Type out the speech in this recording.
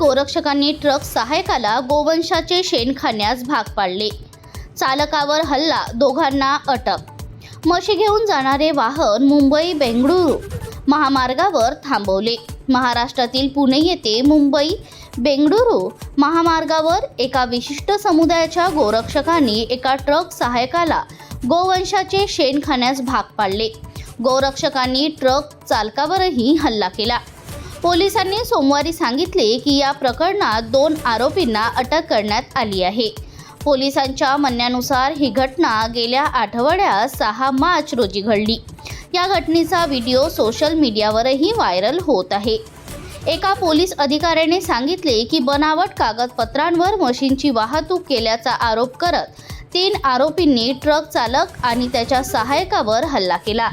गोरक्षकांनी truck सहायकाला गोवंशाचे शेण खाण्यास भाग पाडले. चालकावर हल्ला, दोघांना अटक. म्हशी घेऊन जाणारे वाहन मुंबई बेंगळुरू महामार्गावर थांबवले. महाराष्ट्रातील पुणे येथे मुंबई बेंगळुरू महामार्गावर एका विशिष्ट समुदायाच्या गोरक्षकांनी एका ट्रक सहायकाला गोवंशाचे शेण खाण्यास भाग पाडले. गोरक्षकांनी ट्रक चालकावरही हल्ला केला. पोलिसांनी सोमवारी सांगितले की या प्रकरणात 2 आरोपींना अटक करण्यात आली आहे. पोलिसांच्या म्हणण्यानुसार ही घटना गेल्या आठवड्यात 6 मार्च रोजी घडली. या घटनेचा व्हिडिओ सोशल मीडियावरही व्हायरल होत आहे. एका पोलीस अधिकाऱ्याने सांगितले की बनावट कागदपत्रांवर मशीनची वाहतूक केल्याचा आरोप करत 3 आरोपींनी ट्रक चालक आणि त्याच्या सहायकावर हल्ला केला.